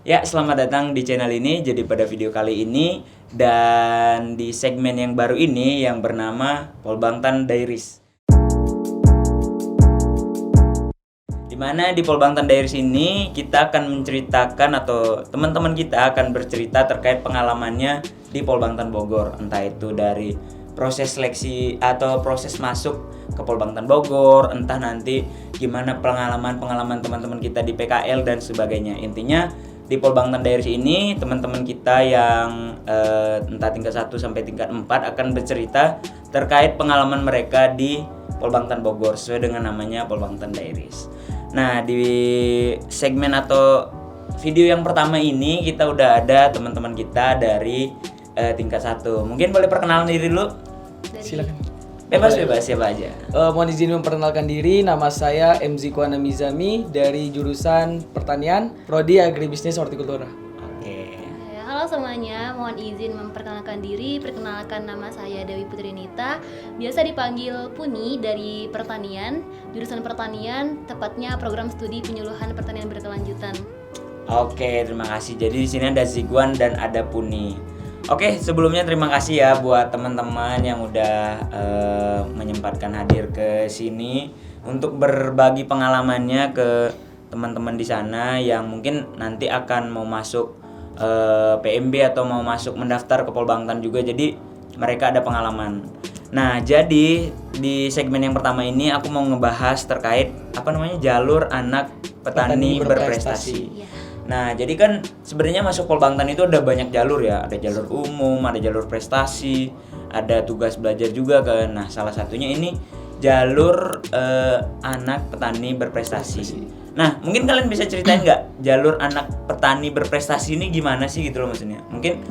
Ya, selamat datang di channel ini. Jadi pada video kali ini dan di segmen yang baru ini yang bernama Polbangtan Diaries. Dimana di Polbangtan Diaries ini kita akan menceritakan atau teman-teman kita akan bercerita terkait pengalamannya di Polbangtan Bogor. Entah itu dari proses seleksi atau proses masuk ke Polbangtan Bogor, entah nanti gimana pengalaman-pengalaman teman-teman kita di PKL dan sebagainya. Intinya di Polbangtan Diaries ini teman-teman kita yang entah tingkat 1 sampai tingkat 4 akan bercerita terkait pengalaman mereka di Polbangtan Bogor sesuai dengan namanya Polbangtan Diaries. Nah, di segmen atau video yang pertama ini kita udah ada teman-teman kita dari tingkat 1. Mungkin boleh perkenalan diri dulu? Silakan. Bebas siapa aja. Mohon izin memperkenalkan diri, nama saya M. Zikwana Mizami dari jurusan Pertanian, Prodi Agribisnis Hortikultura. Oke. Halo semuanya, mohon izin memperkenalkan diri. Perkenalkan, nama saya Dewi Putri Nita, biasa dipanggil Puni, dari Pertanian, jurusan Pertanian, tepatnya program studi penyuluhan pertanian berkelanjutan. Oke, terima kasih. Jadi di sini ada Zikwan dan ada Puni. Oke, sebelumnya terima kasih ya buat teman-teman yang udah menyempatkan hadir ke sini untuk berbagi pengalamannya ke teman-teman di sana yang mungkin nanti akan mau masuk PMB atau mau masuk mendaftar ke Polbangtan juga. Jadi mereka ada pengalaman. Nah, jadi di segmen yang pertama ini aku mau ngebahas terkait jalur anak petani berprestasi. Ya. Nah, jadi kan sebenarnya masuk Polbangtan itu ada banyak jalur ya. Ada jalur umum, ada jalur prestasi, ada tugas belajar juga kan. Nah, salah satunya ini jalur anak petani berprestasi. Nah, mungkin kalian bisa ceritain nggak jalur anak petani berprestasi ini gimana sih gitu loh maksudnya? Mungkin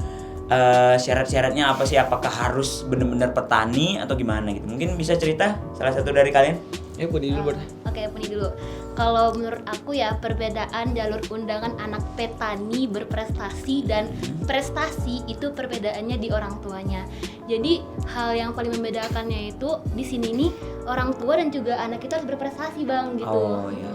syarat-syaratnya apa sih? Apakah harus benar-benar petani atau gimana gitu? Mungkin bisa cerita salah satu dari kalian? Ya, Puni dulu, Oke, Puni dulu. Kalau menurut aku ya, perbedaan jalur undangan anak petani berprestasi dan prestasi itu perbedaannya di orang tuanya. Jadi hal yang paling membedakannya itu di sini nih, orang tua dan juga anak kita harus berprestasi, Bang, gitu. Oh iya.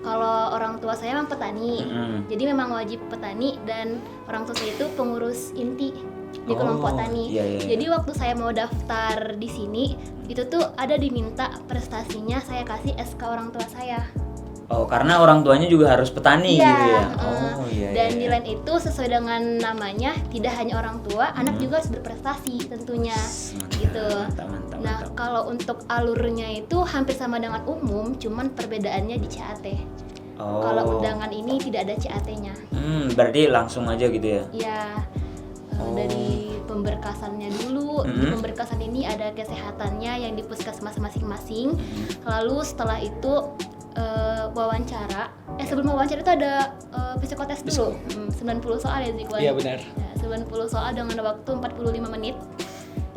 Kalau orang tua saya memang petani, jadi memang wajib petani, dan orang tua saya itu pengurus inti di kelompok tani. Iya. Jadi waktu saya mau daftar di sini, itu tuh ada diminta prestasinya saya kasih SK orang tua saya. Oh, karena orang tuanya juga harus petani Iya, gitu ya. Iya. Dan nilai itu sesuai dengan namanya, tidak hanya orang tua, anak juga harus berprestasi tentunya. Gitu. Mantap. Nah, kalau untuk alurnya itu hampir sama dengan umum, cuman perbedaannya di CAT. Oh. Kalau undangan ini tidak ada CAT-nya. Berarti langsung aja gitu ya. Ya, dari pemberkasannya dulu. Di pemberkasan ini ada kesehatannya yang di puskesmas masing-masing. Lalu setelah itu wawancara. Sebelum wawancara itu ada psikotes dulu. 90 soal ya, Zikwan? Iya, benar. Ya, 90 soal dengan waktu 45 menit.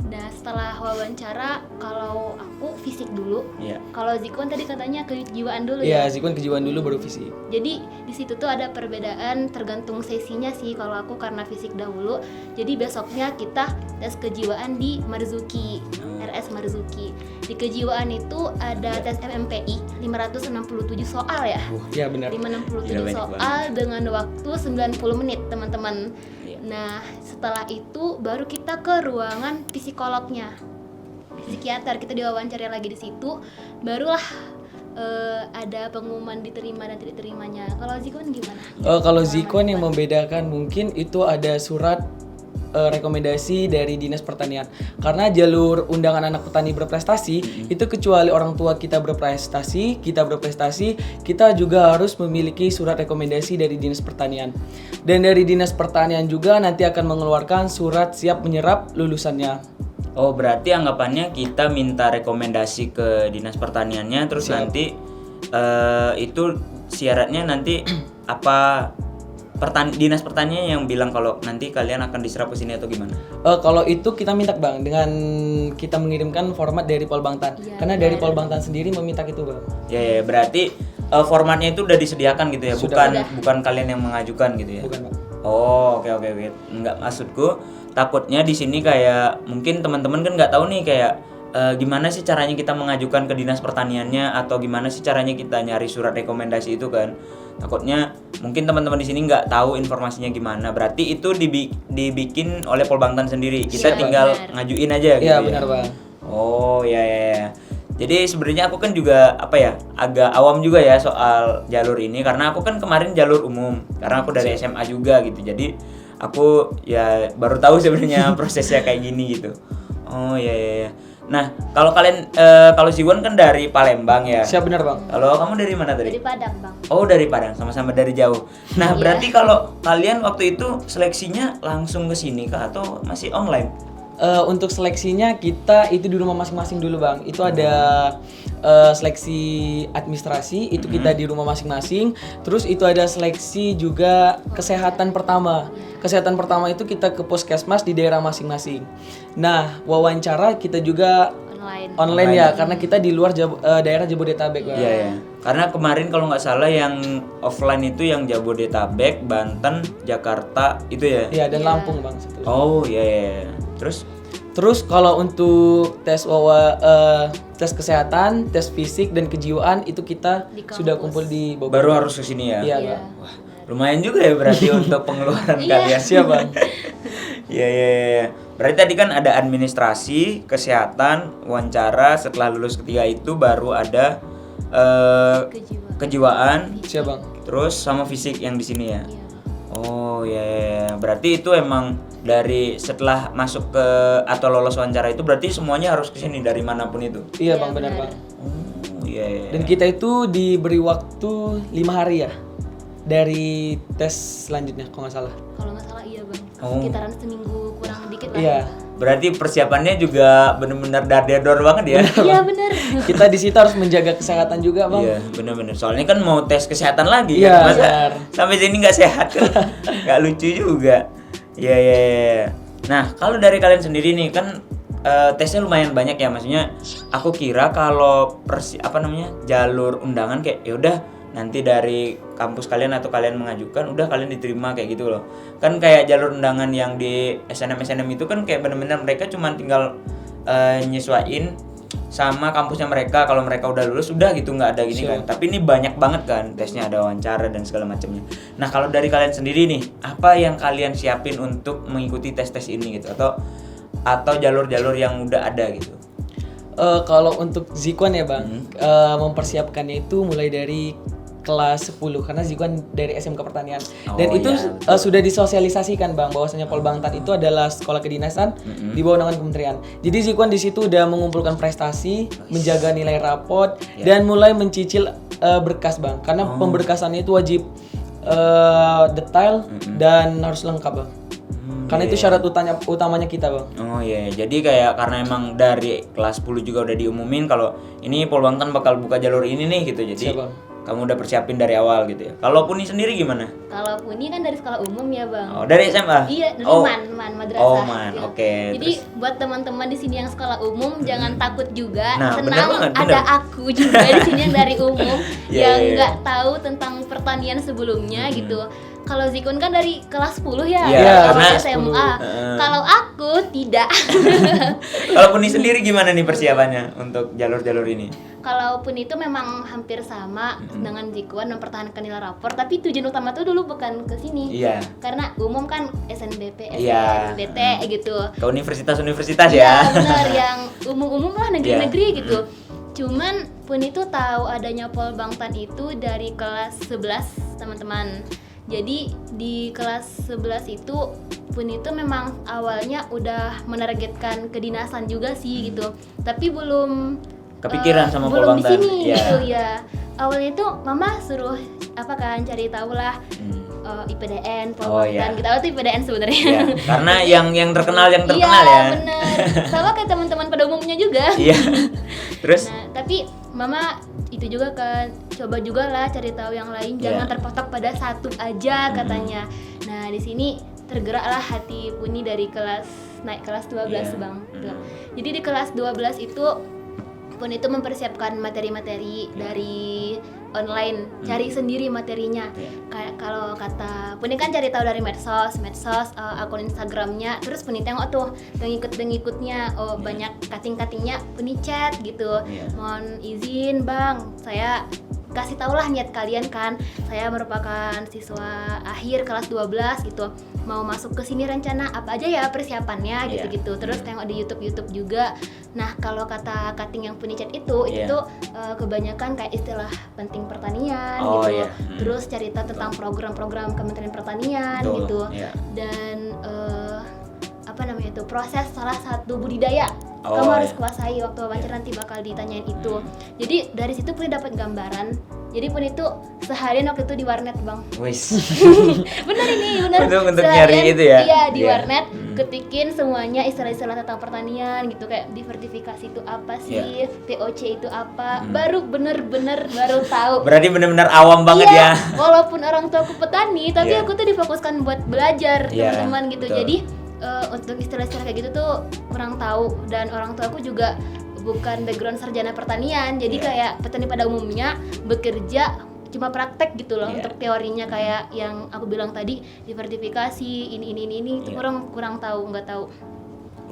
Nah, setelah wawancara, kalau aku fisik dulu. Iya. Kalau Zikwan tadi katanya kejiwaan dulu Iya, ya. Zikwan kejiwaan dulu baru fisik. Jadi di situ tuh ada perbedaan tergantung sesinya sih. Kalau aku karena fisik dahulu, jadi besoknya kita tes kejiwaan di Marzuki, RS Marzuki. Di kejiwaan itu ada tes MMPI 567 soal ya. Iya, benar. 567 Gila, banyak soal dengan waktu 90 menit, teman-teman. Iya. Nah, setelah itu baru kita ke ruangan psikolognya. Psikiater, kita diwawancara lagi di situ. Barulah ada pengumuman diterima dan tidak terimanya. Kalau Zikwan gimana? Kalau Zikwan yang membedakan mungkin itu ada surat rekomendasi dari Dinas Pertanian. Karena jalur undangan anak petani berprestasi itu kecuali orang tua kita berprestasi, kita juga harus memiliki surat rekomendasi dari Dinas Pertanian. Dan dari Dinas Pertanian juga nanti akan mengeluarkan surat siap menyerap lulusannya. Oh, berarti anggapannya kita minta rekomendasi ke Dinas Pertaniannya, terus Siap. nanti itu syaratnya nanti apa Dinas Pertanian yang bilang kalau nanti kalian akan diserap ke sini atau gimana? Kalau itu kita minta, Bang, dengan kita mengirimkan format dari Polbangtan. Iya, Karena dari Polbangtan sendiri meminta itu, Bang. Ya, berarti formatnya itu udah disediakan gitu ya, Sudah. bukan kalian yang mengajukan gitu ya. Bukan, Bang. Oh, oke. Enggak, maksudku takutnya di sini kayak mungkin teman-teman kan nggak tahu nih kayak gimana sih caranya kita mengajukan ke dinas pertaniannya, atau gimana sih caranya kita nyari surat rekomendasi itu kan. Takutnya mungkin teman-teman di sini nggak tahu informasinya gimana. Berarti itu dibikin oleh Polbangtan sendiri. Kita Iya, tinggal benar. ngajuin aja gitu Iya ya. benar bang. Oh ya. Jadi sebenarnya aku kan juga agak awam juga ya soal jalur ini, karena aku kan kemarin jalur umum karena aku dari SMA juga gitu. Jadi aku ya baru tahu sebenarnya prosesnya kayak gini gitu. Oh ya. Nah, kalau kalian kalau Ziwon kan dari Palembang ya. Siap benar bang. Kalau kamu dari mana tadi? Dari Padang, Bang. Oh, dari Padang, sama-sama dari jauh. Nah, Iya. berarti kalau kalian waktu itu seleksinya langsung ke sini kah atau masih online? Untuk seleksinya kita itu di rumah masing-masing dulu bang. Itu ada seleksi administrasi, itu kita di rumah masing-masing. Terus itu ada seleksi juga kesehatan pertama. Kesehatan pertama itu kita ke puskesmas di daerah masing-masing. Nah, wawancara kita juga online ya, karena kita di luar daerah Jabodetabek bang. Iya. Karena kemarin kalau nggak salah yang offline itu yang Jabodetabek, Banten, Jakarta itu ya. Iya, dan Lampung bang. Satu. Oh iya. Terus Kalau untuk tes tes kesehatan, tes fisik dan kejiwaan itu kita Di kampus. sudah kumpul di Bogor. baru harus ke sini ya. Iya, Iya. Bang. Wah, lumayan juga ya berarti untuk pengeluaran kalian. Siap, Bang. Iya. Berarti tadi kan ada administrasi, kesehatan, wawancara. Setelah lulus ketiga itu baru ada kejiwaan, Siap, Bang. terus sama fisik yang di sini ya. Iya. Oh ya. Berarti itu emang dari setelah masuk ke atau lolos wawancara itu berarti semuanya harus ke sini dari manapun itu. Iya, Bang, benar, Bang. Oh iya. Dan kita itu diberi waktu 5 hari ya dari tes selanjutnya kalau nggak salah. Kalau nggak salah iya, Bang. Oh. Sekitaran seminggu kurang dikit lah. Iya. Berarti persiapannya juga bener-bener dar-dar banget ya. Iya, bener. Kita di situ harus menjaga kesehatan juga, Bang. Iya, bener-bener. Soalnya kan mau tes kesehatan lagi Iya, kan. Masa benar. sampai sini nggak sehat kan? Nggak lucu juga. Iya. Nah, kalau dari kalian sendiri nih kan tesnya lumayan banyak ya, maksudnya aku kira kalau jalur undangan kayak ya udah nanti dari kampus kalian atau kalian mengajukan udah kalian diterima kayak gitu loh. Kan kayak jalur undangan yang di SNM itu kan kayak bener-bener mereka cuma tinggal nyesuaiin sama kampusnya mereka, kalau mereka udah lulus udah gitu, nggak ada gini kan. Tapi ini banyak banget kan tesnya, ada wawancara dan segala macamnya. Nah, kalau dari kalian sendiri nih, apa yang kalian siapin untuk mengikuti tes-tes ini gitu, atau jalur-jalur yang udah ada gitu? Kalau untuk Zikwan ya, Bang, mempersiapkannya itu mulai dari kelas 10 karena Zikwan dari SMK Pertanian. Dan Oh, itu iya, sudah disosialisasikan, Bang, bahwasanya Polbangtan itu adalah sekolah kedinasan di bawah naungan kementerian. Jadi Zikwan di situ udah mengumpulkan prestasi, menjaga nilai rapot dan mulai mencicil berkas, Bang. Karena pemberkasannya itu wajib detail dan harus lengkap, Bang. Karena itu syarat utamanya kita, Bang. Oh iya, jadi kayak karena emang dari kelas 10 juga udah diumumin kalau ini Polbangtan bakal buka jalur ini nih gitu. Jadi Siap, Bang. kamu udah persiapin dari awal gitu ya. Kalau Puni sendiri gimana? Kalau Puni kan dari sekolah umum ya, Bang. Oh, dari SMA? Iya, dari Oh. Man madrasah. Oh, Man. Iya. Oke, Jadi buat teman-teman di sini yang sekolah umum jangan takut juga. Nah, bener Senang banget, ada bener. aku juga di sini yang dari umum Iya, yang iya. nggak tahu tentang pertanian sebelumnya gitu. Kalau Zikun kan dari kelas 10 ya, Iya, dari karena SMA. Kalau aku tidak. Kalau Puni sendiri gimana nih persiapannya untuk jalur-jalur ini? Kalaupun itu memang hampir sama dengan Zikun mempertahankan nilai rapor, tapi tujuan utama tuh dulu bukan ke sini. Iya. Karena umum kan SNBP, Iya. SNBT gitu. Ke universitas-universitas Iya, ya. benar, yang umum-umum lah, negeri-negeri Iya. gitu. Cuman Pun itu tahu adanya Polbangtan itu dari kelas 11, teman-teman. Jadi di kelas 11 itu Pun itu memang awalnya udah menargetkan kedinasan juga sih gitu. Tapi belum Kepikiran sama belum di Polbangtan. sini Iya. gitu ya. Awalnya itu mama suruh cari tahu lah IPDN, Oh, Polbangtan. iya. Kita tahu tuh IPDN sebenarnya. Iya, karena yang terkenal Iya, ya. bener. Sama kayak teman-teman pada umumnya juga. Iya. Terus Nah, tapi mama itu juga kan coba juga lah cari tahu yang lain, Iya. jangan terpatok pada satu aja katanya. Nah, di sini tergeraklah hati Puni dari naik kelas 12, Iya. Bang. Jadi di kelas 12 itu Pun itu mempersiapkan materi-materi dari online, cari sendiri materinya. Iya. Kayak kalau kata Puni kan cari tahu dari medsos, akun Instagramnya, terus Puni tengok tuh pengikutnya, oh banyak cutting-cuttingnya, Puni chat gitu, mohon izin bang, saya kasih tau lah niat kalian kan, saya merupakan siswa akhir kelas 12 gitu, mau masuk ke sini rencana apa aja ya persiapannya gitu-gitu. Terus tengok di YouTube juga. Nah kalau kata cutting yang Puni chat itu tuh kebanyakan kayak istilah penting pertanian gitu. Terus cerita tentang program-program Kementerian Pertanian gitu. Dan apa namanya itu, proses salah satu budidaya kamu harus kuasai waktu wawancara, nanti bakal ditanyain itu. Jadi dari situ Puni dapat gambaran. Jadi Puni itu seharian waktu itu di warnet bang. Wis. bener. Untuk nyari itu ya? Iya di warnet, ketikin semuanya istilah-istilah tentang pertanian gitu, kayak diversifikasi itu apa sih, TOC itu apa, baru tahu. Berarti benar-benar awam banget ya. Walaupun orang tua aku petani, tapi aku tuh difokuskan buat belajar teman-teman gitu. Betul. Jadi untuk istilah-istilah kayak gitu tuh kurang tahu, dan orang tua aku juga bukan background sarjana pertanian, jadi kayak petani pada umumnya bekerja cuma praktek gitu loh. Untuk teorinya kayak yang aku bilang tadi, diversifikasi ini itu kurang tahu, nggak tahu.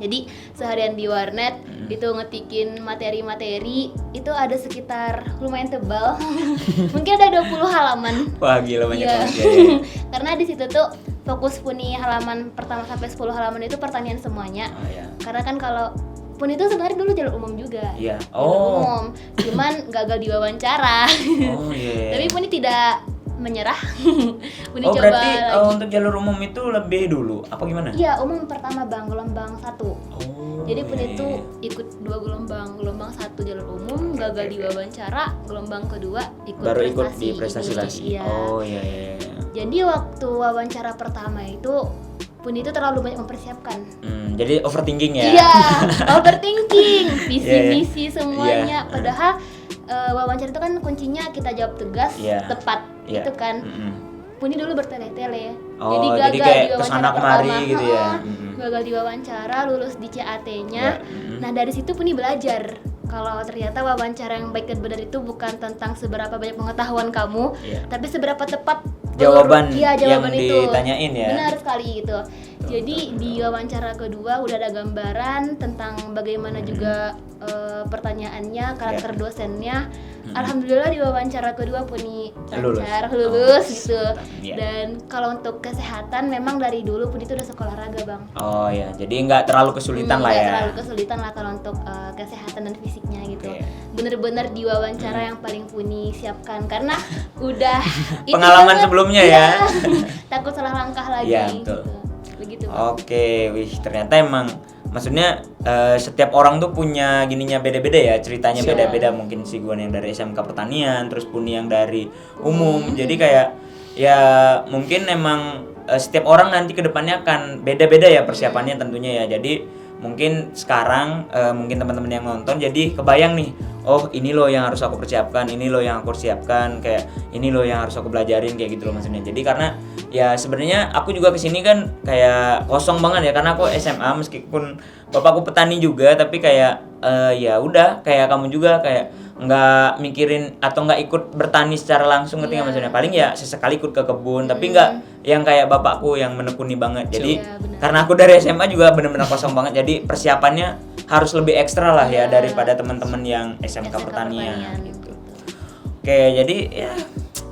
Jadi seharian di warnet itu ngetikin materi-materi, itu ada sekitar lumayan tebal mungkin ada 20 halaman. Wah gila, banyak banget ya. Karena di situ tuh fokus Puni halaman pertama sampai 10 halaman itu pertanian semuanya. Karena kan kalau Puni itu sebenarnya dulu jalur umum juga. Jalur umum, cuman gagal di wawancara. Tapi Puni tidak menyerah. Puni coba berarti lagi. Untuk jalur umum itu lebih dulu apa gimana? Iya, umum pertama bang, gelombang 1. Jadi Puni itu ikut 2 gelombang 1 jalur umum, gagal di wawancara, gelombang kedua baru ikut di prestasi lagi. Iya. Iya. Jadi waktu wawancara pertama itu Puni itu terlalu banyak mempersiapkan. Jadi overthinking ya? Iya, overthinking, visi-misi semuanya. Padahal wawancara itu kan kuncinya kita jawab tegas, tepat, itu kan. Puni dulu bertele-tele, jadi gagal di wawancara pertama. Gitu ya. Gagal di wawancara, lulus di CAT-nya. Nah dari situ Puni belajar kalau ternyata wawancara yang baik dan benar itu bukan tentang seberapa banyak pengetahuan kamu, tapi seberapa tepat jawaban yang itu ditanyain ya. Benar sekali gitu. Jadi di wawancara kedua udah ada gambaran tentang bagaimana juga pertanyaannya, karakter dosennya. Alhamdulillah di wawancara kedua Puni lancar lulus gitu. Dan kalau untuk kesehatan memang dari dulu Puni itu udah sekolah raga bang. Jadi nggak terlalu kesulitan lah ya. Nggak terlalu kesulitan lah kalau untuk kesehatan dan fisiknya gitu. Bener-bener di wawancara yang paling Puni siapkan karena udah pengalaman sebelumnya ya. Takut salah langkah lagi. Iya betul. Gitu. Begitu. Wih ternyata emang maksudnya setiap orang tuh punya gininya beda-beda ya, ceritanya beda-beda. Mungkin si Guan yang dari SMK Pertanian, terus Puni yang dari umum. Jadi kayak ya mungkin emang setiap orang nanti kedepannya akan beda-beda ya persiapannya tentunya ya. Jadi mungkin sekarang mungkin teman-teman yang nonton jadi kebayang nih, oh ini loh yang harus aku persiapkan, ini loh yang aku siapkan, kayak ini loh yang harus aku belajarin kayak gitu loh maksudnya. Jadi karena ya sebenarnya aku juga kesini kan kayak kosong banget ya, karena aku SMA meskipun bapakku petani juga, tapi kayak ya udah kayak kamu juga kayak nggak mikirin atau nggak ikut bertani secara langsung, ngerti nggak maksudnya? Paling ya sesekali ikut ke kebun, tapi nggak yang kayak bapakku yang menekuni banget. Jadi karena aku dari SMA juga benar-benar kosong banget, jadi persiapannya harus lebih ekstra lah ya daripada teman-teman yang SMK pertanian gitu. Oke, jadi ya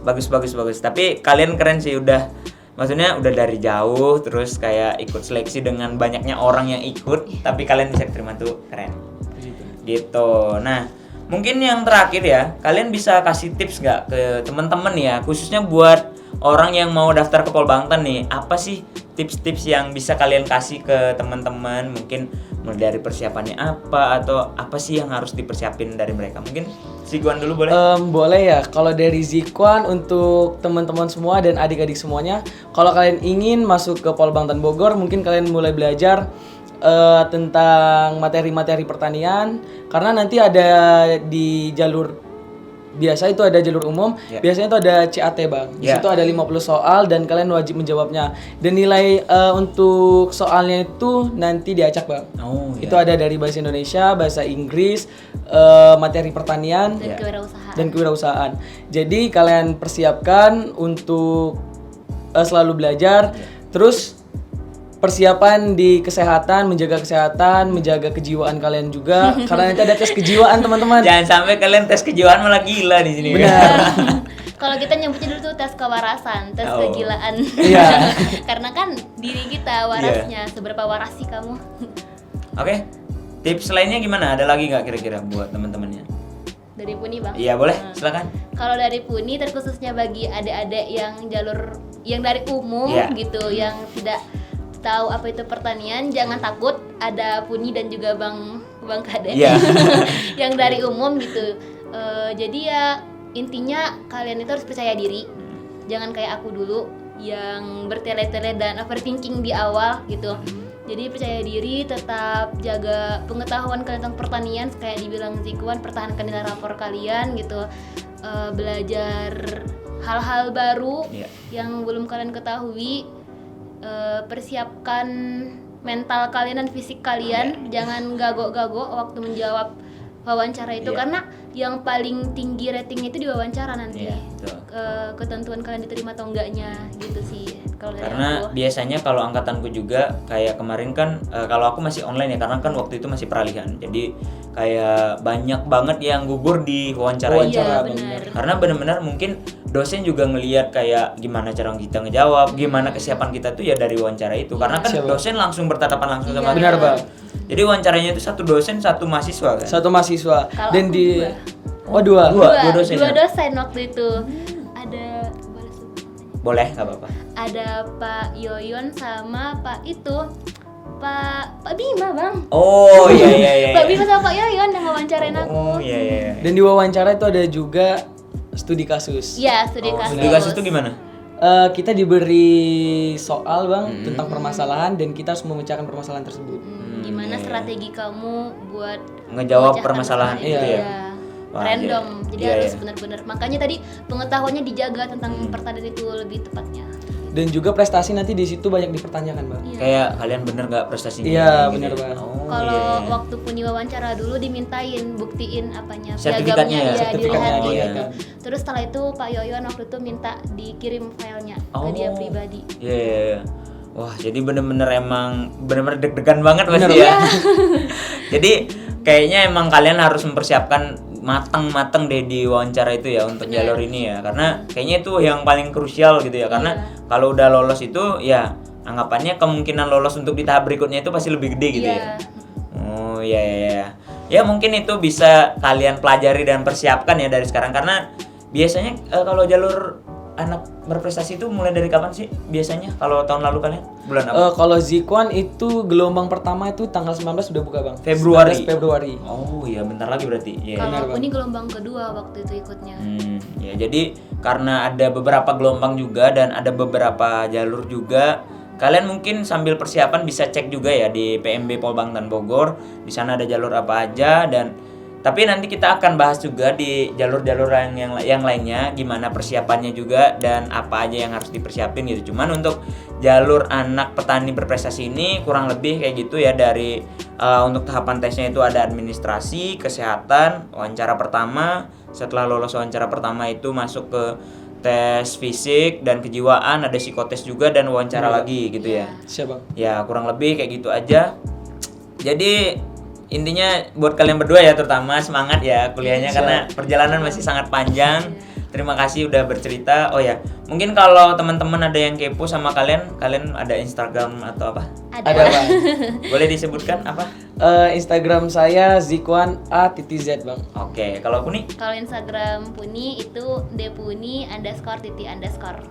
bagus. Tapi kalian keren sih, maksudnya udah dari jauh terus kayak ikut seleksi dengan banyaknya orang yang ikut, tapi kalian bisa terima tuh keren. Gitu. Nah, mungkin yang terakhir ya, kalian bisa kasih tips nggak ke teman-teman ya, khususnya buat orang yang mau daftar ke Polbangtan nih, apa sih tips-tips yang bisa kalian kasih ke teman-teman? Mungkin mulai dari persiapannya apa, atau apa sih yang harus dipersiapin dari mereka? Mungkin si Guan dulu boleh? Boleh ya, kalau dari Zikuan untuk teman-teman semua dan adik-adik semuanya, kalau kalian ingin masuk ke Polbangtan Bogor, mungkin kalian mulai belajar tentang materi-materi pertanian, karena nanti ada di jalur biasa itu ada jalur umum, biasanya itu ada CAT bang. Di situ ada 50 soal dan kalian wajib menjawabnya. Dan nilai untuk soalnya itu nanti diacak bang. Itu ada dari bahasa Indonesia, bahasa Inggris, materi pertanian dan kewirausahaan. Jadi kalian persiapkan untuk selalu belajar. Terus persiapan di kesehatan, menjaga kejiwaan kalian juga karena nanti ada tes kejiwaan teman-teman. Jangan sampai kalian tes kejiwaan malah gila di sini. Benar. Kalau kita nyebutnya dulu tuh tes kewarasan, tes Oh. kegilaan. Iya. Karena kan diri kita warasnya, seberapa waras sih kamu? Oke. Tips lainnya gimana? Ada lagi nggak kira-kira buat teman-temannya? Dari Puni Bang. Iya boleh, silakan. Kalau dari Puni terkhususnya bagi adik-adik yang jalur yang dari umum Iya. gitu, yang tidak tahu apa itu pertanian, jangan takut, ada Puni dan juga Bang Kade Iya. yang dari umum gitu. Jadi ya intinya kalian itu harus percaya diri, jangan kayak aku dulu yang bertele-tele dan overthinking di awal gitu. Jadi percaya diri, tetap jaga pengetahuan kalian tentang pertanian, kayak dibilang Zikwan, pertahankan nilai rapor kalian gitu. Belajar hal-hal baru Iya. yang belum kalian ketahui. Persiapkan mental kalian dan fisik kalian, jangan gago-gago waktu menjawab wawancara itu, Iya. karena yang paling tinggi ratingnya itu di wawancara nanti. Iya, betul. Ketentuan kalian diterima atau enggaknya gitu sih kalau dari Karena aku. biasanya kalau angkatanku juga kayak kemarin kan kalau aku masih online ya, karena kan waktu itu masih peralihan. Jadi kayak banyak banget yang gugur di wawancara itu. Iya, Wawancara, benar. Karena benar-benar mungkin dosen juga ngelihat kayak gimana cara kita ngejawab, gimana kesiapan kita tuh ya dari wawancara itu. Karena kan Siap, Bang. dosen langsung bertatapan langsung sama Iya. kita. Benar, Bang. Jadi wawancaranya itu satu dosen, satu mahasiswa kan. Satu mahasiswa Kalau dan aku di dua. dua. Dua dosen Dua ya? dosen waktu itu. Ada Boleh, nggak apa-apa. ada Pak Yoyon sama Pak itu Pak Bima, Bang. Oh iya iya iya. Pak Bima sama Pak Yoyon yang wawancarain aku. Oh iya iya. Iya. Dan di wawancara itu ada juga studi kasus. Iya, studi kasus. Studi kasus itu gimana? Kita diberi soal Bang tentang permasalahan dan kita harus memecahkan permasalahan tersebut. Gimana iya. strategi kamu buat Ngejawab memecahkan permasalahan masalah itu itu? ya? Iya. Wah, Random, iya. jadi Iya, harus iya. benar-benar. Makanya tadi pengetahuannya dijaga tentang pertanian itu lebih tepatnya. Dan juga prestasi nanti di situ banyak dipertanyakan Bang. Iya. Kayak kalian bener nggak prestasinya? Iya, gitu bener ya? banget. Oh, Kalau iya, iya. waktu punya wawancara dulu dimintain buktiin apanya Sertifikatnya ya? piagamnya, Sertifikatnya dilihat iya. gitu. Terus setelah itu Pak Yoyon waktu itu minta dikirim filenya Oh. ke dia pribadi. Iya, iya, iya. Wah, jadi bener-bener emang bener-bener deg-degan banget pasti Bener, ya. Jadi kayaknya emang kalian harus mempersiapkan matang-matang deh di wawancara itu ya untuk jalur ini ya. Karena kayaknya itu yang paling krusial gitu ya. Karena kalau udah lolos itu ya anggapannya kemungkinan lolos untuk di tahap berikutnya itu pasti lebih gede gitu ya. Iya. Oh iya iya iya. Ya mungkin itu bisa kalian pelajari dan persiapkan ya dari sekarang, karena biasanya kalau jalur anak berprestasi itu mulai dari kapan sih biasanya? Kalau tahun lalu kalian bulan apa? Kalau Zikwan itu gelombang pertama itu tanggal 19 sudah buka Bang. Februari. 19 Februari. Oh iya bentar lagi berarti. Iya. benar, Kalau Bang. ini gelombang kedua waktu itu ikutnya. Ya jadi karena ada beberapa gelombang juga dan ada beberapa jalur juga, kalian mungkin sambil persiapan bisa cek juga ya di PMB Polbangtan Bogor. Di sana ada jalur apa aja, dan tapi nanti kita akan bahas juga di jalur-jalur yang lainnya gimana persiapannya juga dan apa aja yang harus dipersiapin gitu. Cuman untuk jalur anak petani berprestasi ini kurang lebih kayak gitu ya, dari untuk tahapan tesnya itu ada administrasi, kesehatan, wawancara pertama. Setelah lolos wawancara pertama itu masuk ke tes fisik dan kejiwaan, ada psikotes juga dan wawancara lagi gitu ya. Siap Bang. Ya kurang lebih kayak gitu aja. Jadi intinya buat kalian berdua ya terutama semangat ya kuliahnya, karena perjalanan masih sangat panjang. Terima kasih udah bercerita. Oh ya, mungkin kalau teman-teman ada yang kepo sama kalian ada Instagram atau apa? Ada Bang. Boleh disebutkan apa? Instagram saya Zikwan_a_z Bang. Oke, kalau aku nih. Kalau Instagram Puni itu _titi_.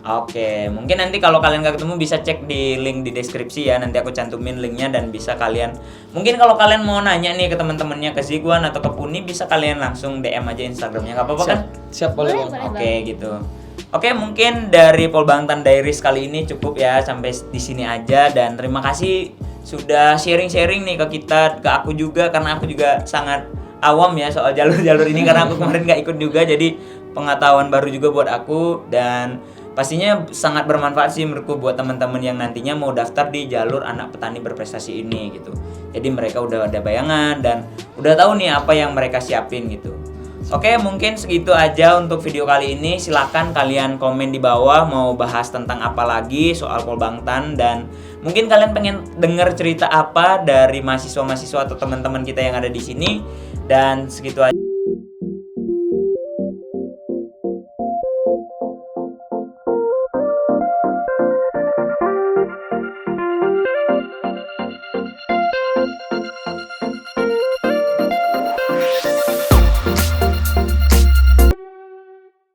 Oke, mungkin nanti kalau kalian gak ketemu bisa cek di link di deskripsi ya. Nanti aku cantumin linknya dan bisa kalian, mungkin kalau kalian mau nanya nih ke teman-temannya ke Zikwan atau ke Puni, bisa kalian langsung DM aja Instagramnya, nggak apa-apa kan? Siap boleh Boleh, Bang. boleh. Oke gitu. Oke, mungkin dari Polbangtan Diaries kali ini cukup ya, sampai di sini aja, dan terima kasih sudah sharing-sharing nih ke kita, ke aku juga, karena aku juga sangat awam ya soal jalur-jalur ini karena aku kemarin nggak ikut juga, jadi pengetahuan baru juga buat aku, dan pastinya sangat bermanfaat sih menurutku buat teman-teman yang nantinya mau daftar di jalur anak petani berprestasi ini gitu. Jadi mereka udah ada bayangan dan udah tahu nih apa yang mereka siapin gitu. Oke, mungkin segitu aja untuk video kali ini. Silakan kalian komen di bawah mau bahas tentang apa lagi soal Polbangtan, dan mungkin kalian pengen denger cerita apa dari mahasiswa-mahasiswa atau teman-teman kita yang ada di sini. Dan segitu aja.